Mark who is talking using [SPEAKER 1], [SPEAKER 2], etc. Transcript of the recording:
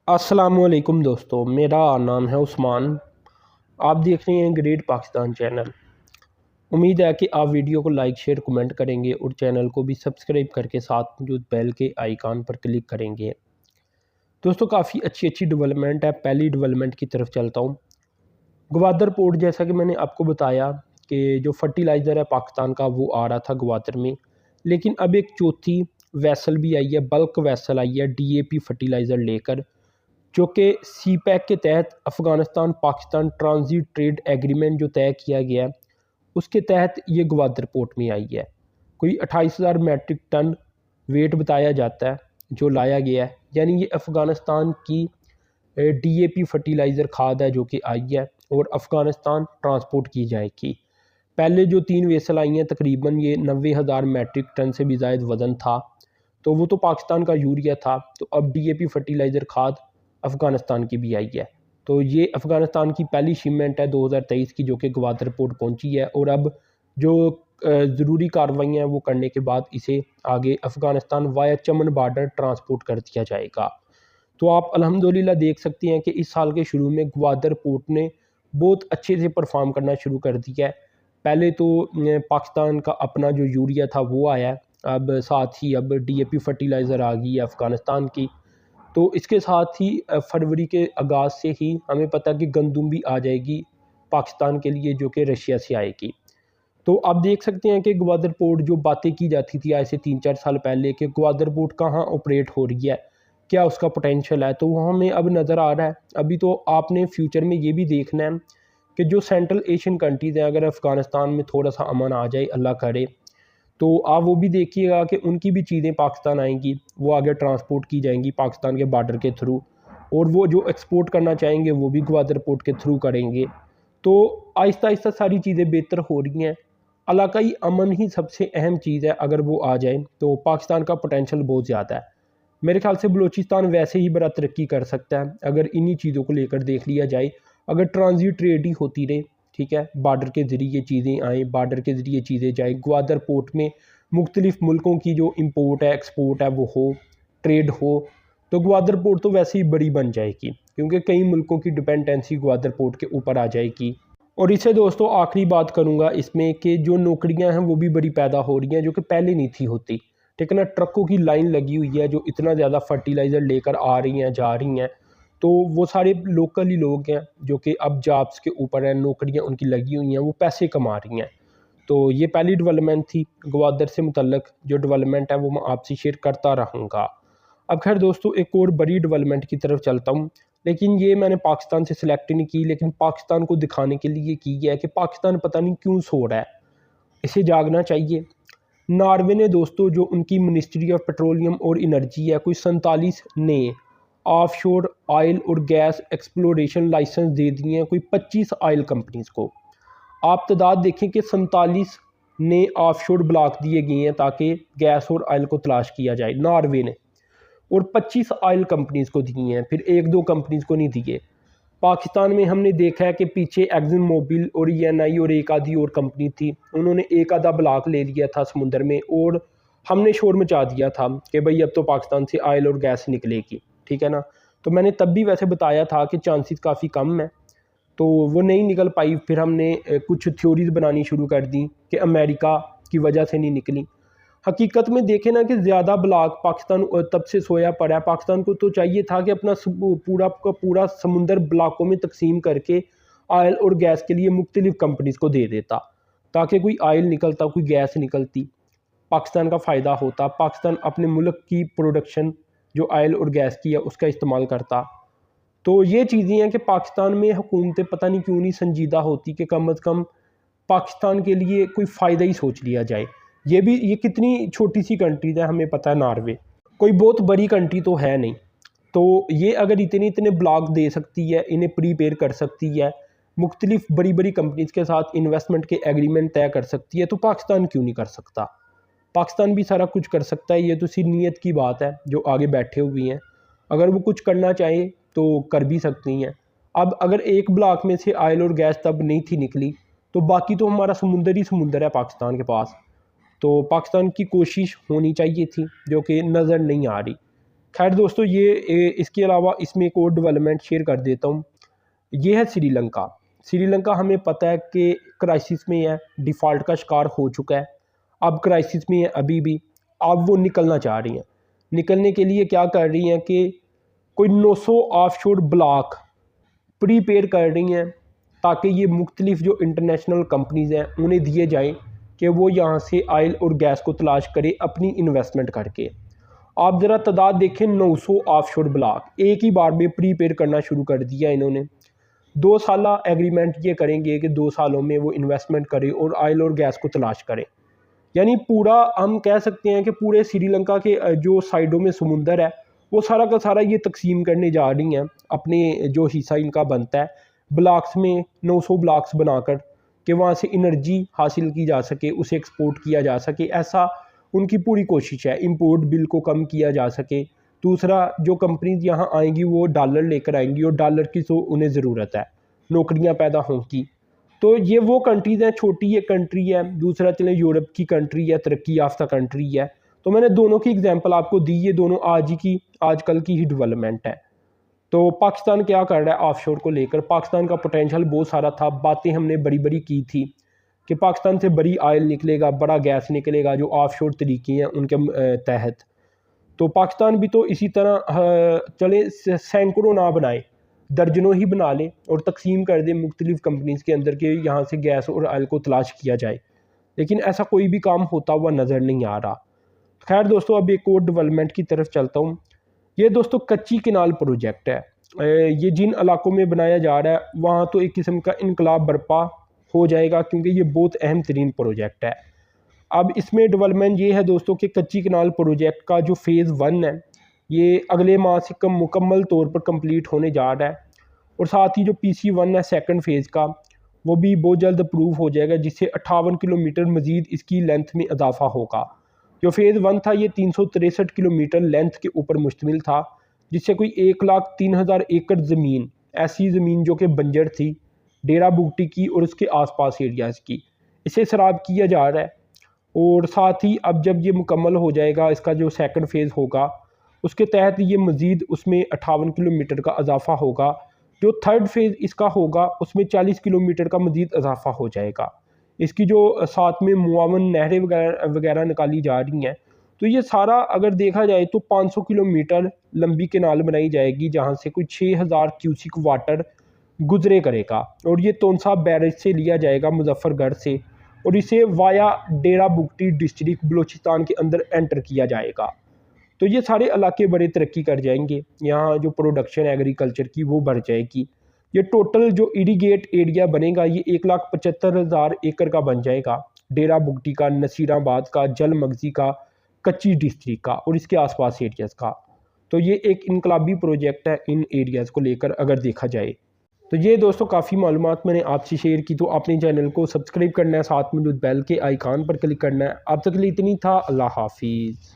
[SPEAKER 1] अस्सलामुअलैकुम दोस्तों, मेरा नाम है उस्मान। आप देख रहे हैं ग्रेट पाकिस्तान चैनल। उम्मीद है कि आप वीडियो को लाइक शेयर कमेंट करेंगे और चैनल को भी सब्सक्राइब करके साथ मौजूद बेल के आइकॉन पर क्लिक करेंगे। दोस्तों, काफ़ी अच्छी अच्छी डेवलपमेंट है। पहली डेवलपमेंट की तरफ चलता हूँ। ग्वादर पोर्ट, जैसा कि मैंने आपको बताया कि जो फर्टिलाइज़र है पाकिस्तान का वो आ रहा था ग्वादर में, लेकिन अब एक चौथी वैसल भी आई है, बल्क वैसल आई है DAP फर्टिलाइज़र लेकर, जो कि सी पैक के तहत Afghanistan Pakistan transit trade agreement जो तय किया गया है उसके तहत ये ग्वादर पोर्ट में आई है। कोई 28,000 मैट्रिक टन वेट बताया जाता है जो लाया गया है, यानी ये अफ़गानिस्तान की DAP फर्टिलाइज़र खाद है जो कि आई है और अफ़गानिस्तान ट्रांसपोर्ट की जाएगी। पहले जो 3 वेसल आई हैं तकरीबन ये 90,000 मैट्रिक टन से भी ज़ायद वज़न था, तो वो तो पाकिस्तान का यूरिया था। तो अब DAP फर्टिलाइज़र खाद अफ़गानिस्तान की भी आई है। तो ये अफ़गानिस्तान की पहली शिपमेंट है 2023 की, जो कि ग्वादर पोर्ट पहुंची है और अब जो ज़रूरी कार्रवाइयाँ हैं वो करने के बाद इसे आगे अफ़गानिस्तान वाया चमन बॉर्डर ट्रांसपोर्ट कर दिया जाएगा। तो आप अल्हम्दुलिल्लाह देख सकते हैं कि इस साल के शुरू में ग्वादर पोर्ट ने बहुत अच्छे से परफॉर्म करना शुरू कर दिया है। पहले तो पाकिस्तान का अपना जो यूरिया था वो आया है, अब साथ ही अब DAP फर्टिलाइज़र आ गई है अफ़गानिस्तान की। तो इसके साथ ही फरवरी के आगाज़ से ही हमें पता कि गंदम भी आ जाएगी पाकिस्तान के लिए, जो कि रशिया से आएगी। तो आप देख सकते हैं कि ग्वादर पोर्ट, जो बातें की जाती थी आज से 3-4 साल पहले कि ग्वादर पोर्ट कहाँ ऑपरेट हो रही है, क्या उसका पोटेंशियल है, तो वो हमें अब नज़र आ रहा है। अभी तो आपने फ्यूचर में ये भी देखना है कि जो सेंट्रल एशियन कंट्रीज़ हैं, अगर अफ़गानिस्तान में थोड़ा-सा अमन आ जाए, अल्लाह करे, तो आप वो भी देखिएगा कि उनकी भी चीज़ें पाकिस्तान आएँगी, वो आगे ट्रांसपोर्ट की जाएँगी पाकिस्तान के बॉर्डर के थ्रू, और वो जो एक्सपोर्ट करना चाहेंगे वो भी ग्वादर पोर्ट के थ्रू करेंगे। तो आहिस्ता-आहिस्ता सारी चीज़ें बेहतर हो रही हैं। इलाकाई अमन ही सबसे अहम चीज़ है, अगर वो आ जाए तो पाकिस्तान का पोटेंशियल बहुत ज़्यादा है। मेरे ख़्याल से बलूचिस्तान वैसे ही बड़ा तरक्की कर सकता है, अगर इन्हीं चीज़ों को लेकर देख लिया जाए। अगर ट्रांज़िट ट्रेड ही होती रहे, ठीक है, बॉर्डर के ज़रिए चीज़ें आएँ, बॉर्डर के ज़रिए चीज़ें जाएँ, ग्वादर पोर्ट में मुख्तलिफ़ मुल्कों की जो इम्पोर्ट है, एक्सपोर्ट है वो हो, ट्रेड हो, तो ग्वादर पोर्ट तो वैसे ही बड़ी बन जाएगी, क्योंकि कई मुल्कों की डिपेंडेंसी ग्वादर पोर्ट के ऊपर आ जाएगी। और इससे दोस्तों आखिरी बात करूँगा इसमें कि जो नौकरियाँ हैं वो भी बड़ी पैदा हो रही हैं, जो कि पहले नहीं थी होती। ठीक है ना, ट्रकों की लाइन लगी हुई है जो इतना ज़्यादा फर्टिलाइज़र लेकर आ रही हैं, जा रही हैं। तो वो सारे लोकल ही लोग हैं जो कि अब जॉब्स के ऊपर हैं, नौकरियाँ उनकी लगी हुई हैं, वो पैसे कमा रही हैं। तो ये पहली डेवलपमेंट थी ग्वादर से मुतल्लक। जो डेवलपमेंट है वो मैं आपसे शेयर करता रहूँगा। अब खैर दोस्तों, एक और बड़ी डेवलपमेंट की तरफ चलता हूँ, लेकिन ये मैंने पाकिस्तान से सिलेक्ट नहीं की, लेकिन पाकिस्तान को दिखाने के लिए की है कि पाकिस्तान पता नहीं क्यों सो रहा है, इसे जागना चाहिए। नॉर्वे ने दोस्तों, जो उनकी मिनिस्ट्री ऑफ पेट्रोलियम और एनर्जी है, कोई 47 ने ऑफशोर ऑयल और गैस एक्सप्लोरेशन लाइसेंस दे दिए हैं कोई 25 ऑयल कंपनीज़ को। आप तादाद देखें कि 47 ने ऑफशोर ब्लॉक दिए गए हैं ताकि गैस और ऑयल को तलाश किया जाए, नॉर्वे ने, और 25 ऑयल कंपनीज़ को दिए हैं, फिर 1-2 कंपनीज़ को नहीं दिए। पाकिस्तान में हमने देखा है कि पीछे एक्सन मोबिल और ENI और एक आधी और कंपनी थी, उन्होंने एक आधा ब्लॉक ले लिया था समुंदर में, और हमने शोर मचा दिया था कि भाई अब तो पाकिस्तान से ऑयल और गैस निकलेगी। ठीक है ना, तो मैंने तब भी वैसे बताया था कि चांसेस काफ़ी कम है, तो वो नहीं निकल पाई। फिर हमने कुछ थ्योरीज बनानी शुरू कर दी कि अमेरिका की वजह से नहीं निकली। हकीकत में देखें ना कि ज़्यादा ब्लॉक पाकिस्तान तब से सोया पड़ा है। पाकिस्तान को तो चाहिए था कि अपना पूरा का पूरा समुंदर ब्लॉकों में तकसीम करके ऑयल और गैस के लिए मुख्तलिफ कंपनीज़ को दे देता, ताकि कोई ऑयल निकलता, कोई गैस निकलती, पाकिस्तान का फ़ायदा होता, पाकिस्तान अपने मुल्क की प्रोडक्शन जो ऑयल और गैस की है उसका इस्तेमाल करता। तो ये चीज़ें हैं कि पाकिस्तान में हुकूमतें पता नहीं क्यों नहीं संजीदा होती कि कम अज़ कम पाकिस्तान के लिए कोई फ़ायदा ही सोच लिया जाए। ये कितनी छोटी सी कंट्री है, हमें पता है, नॉर्वे कोई बहुत बड़ी कंट्री तो है नहीं। तो ये अगर इतने इतने ब्लॉक दे सकती है, इन्हें प्रीपेयर कर सकती है, मुख्तलिफ बड़ी बड़ी कंपनीज़ के साथ इन्वेस्टमेंट के एग्रीमेंट तय कर सकती है, तो पाकिस्तान क्यों नहीं कर सकता? पाकिस्तान भी सारा कुछ कर सकता है। ये तो सिर्फ नीयत की बात है, जो आगे बैठे हुए हैं अगर वो कुछ करना चाहें तो कर भी सकती हैं। अब अगर एक ब्लॉक में से ऑयल और गैस तब नहीं थी निकली, तो बाकी तो हमारा समुंदर ही समुंदर है पाकिस्तान के पास। तो पाकिस्तान की कोशिश होनी चाहिए थी, जो कि नज़र नहीं आ रही। खैर दोस्तों, इसके अलावा इसमें एक और डेवलपमेंट शेयर कर देता हूँ। ये है श्रीलंका। श्रीलंका हमें पता है कि क्राइसिस में है, डिफ़ॉल्ट का शिकार हो चुका है, अब क्राइसिस में है अभी भी। अब वो निकलना चाह रही हैं। निकलने के लिए क्या कर रही हैं कि कोई 900 ऑफशोर ब्लॉक प्रीपेड कर रही हैं, ताकि ये मुख्तलिफ जो इंटरनेशनल कंपनीज़ हैं उन्हें दिए जाएँ कि वो यहाँ से ऑयल और गैस को तलाश करें अपनी इन्वेस्टमेंट करके। आप ज़रा तादाद देखें, 900 ऑफशोर ब्लॉक एक ही बार में प्रीपेड करना शुरू कर दिया इन्होंने। 2 साला एग्रीमेंट ये करेंगे कि 2 सालों में वो इन्वेस्टमेंट करें और ऑयल और गैस को तलाश करें। यानी पूरा हम कह सकते हैं कि पूरे श्रीलंका के जो साइडों में समुंदर है, वो सारा का सारा ये तकसीम करने जा रही हैं अपने जो हिस्सा इनका बनता है ब्लॉक्स में, 900 ब्लॉक्स बनाकर, कि वहाँ से एनर्जी हासिल की जा सके, उसे एक्सपोर्ट किया जा सके। ऐसा उनकी पूरी कोशिश है, इंपोर्ट बिल को कम किया जा सके। दूसरा, जो कंपनीज यहाँ आएंगी वो डॉलर लेकर आएंगी, और डॉलर की तो उन्हें ज़रूरत है, नौकरियाँ पैदा होंगी। तो ये वो कंट्रीज़ हैं, छोटी एक कंट्री है। दूसरा चले यूरोप की कंट्री है, तरक्की याफ्ता कंट्री है। तो मैंने दोनों की एग्जांपल आपको दी, ये दोनों आजकल की ही डेवलपमेंट है। तो पाकिस्तान क्या कर रहा है ऑफशोर को लेकर? पाकिस्तान का पोटेंशियल बहुत सारा था, बातें हमने बड़ी बड़ी की थी कि पाकिस्तान से बड़ी ऑयल निकलेगा, बड़ा गैस निकलेगा जो ऑफशोर तरीके हैं उनके तहत। तो पाकिस्तान भी तो इसी तरह चले सैकड़ों ना बनाए, दर्जनों ही बना ले और तकसीम कर दे मुख्तलिफ कंपनीज़ के अंदर के यहाँ से गैस और ऑयल को तलाश किया जाए। लेकिन ऐसा कोई भी काम होता हुआ नज़र नहीं आ रहा। खैर दोस्तों, अब एक और डेवलपमेंट की तरफ चलता हूँ। ये दोस्तों कच्ची कैनाल प्रोजेक्ट है। ये जिन इलाकों में बनाया जा रहा है वहाँ तो एक किस्म का इनकलाब बर्पा हो जाएगा, क्योंकि ये बहुत अहम तरीन प्रोजेक्ट है। अब इसमें डेवलपमेंट ये है दोस्तों कि कच्ची कैनाल प्रोजेक्ट का जो फ़ेज़ 1 है, ये अगले माह से मुकम्मल तौर पर कंप्लीट होने जा रहा है। और साथ ही जो PC1 है सेकंड फ़ेज़ का, वो भी बहुत जल्द अप्रूव हो जाएगा, जिससे 58 किलोमीटर मज़ीद इसकी लेंथ में इजाफा होगा। जो फ़ेज़ 1 था ये 363 किलोमीटर लेंथ के ऊपर मुश्तमिल था, जिससे कोई 1,03,000 एकड़ ज़मीन, ऐसी ज़मीन जो कि बंजर थी, डेरा बुगटी की और उसके आसपास एरियाज़ की, इसे सराब किया जा रहा है। और साथ ही अब जब ये मुकम्मल हो जाएगा, इसका जो सेकंड फ़ेज़ होगा, उसके तहत ये मज़ीद उसमें 58 किलोमीटर का इजाफा होगा। जो थर्ड फ़ेज़ इसका होगा उसमें 40 किलोमीटर का मज़ीद इजाफा हो जाएगा। इसकी जो साथ में मुआवन नहरें वगैरह निकाली जा रही हैं, तो ये सारा अगर देखा जाए तो 500 किलोमीटर लंबी कैनाल बनाई जाएगी, जहाँ से कोई 6000 क्यूसिक वाटर गुजरे करेगा। और ये तोनसा बैरेज से लिया जाएगा मुजफ्फरगढ़ से, और इसे वाया डेरा बुगटी डिस्ट्रिक्ट बलूचिस्तान के अंदर एंटर किया जाएगा। तो ये सारे इलाके बड़े तरक्की कर जाएंगे, यहाँ जो प्रोडक्शन एग्रीकल्चर की वो बढ़ जाएगी। ये टोटल जो इरीगेट एरिया बनेगा ये 1,75,000 एकड़ का बन जाएगा, डेरा बुगटी का, नसीराबाद का, जल मगजी का, कच्ची डिस्ट्रिक्ट का और इसके आसपास एरियाज़ का। तो ये एक इनकलाबी प्रोजेक्ट है इन एरियाज़ को लेकर अगर देखा जाए। तो ये दोस्तों काफ़ी मालूमात मैंने आपसे शेयर की। तो अपने चैनल को सब्सक्राइब करना है, साथ में जो बेल के आइकान पर क्लिक करना है। अब तक के लिए इतनी था। अल्लाह हाफिज़।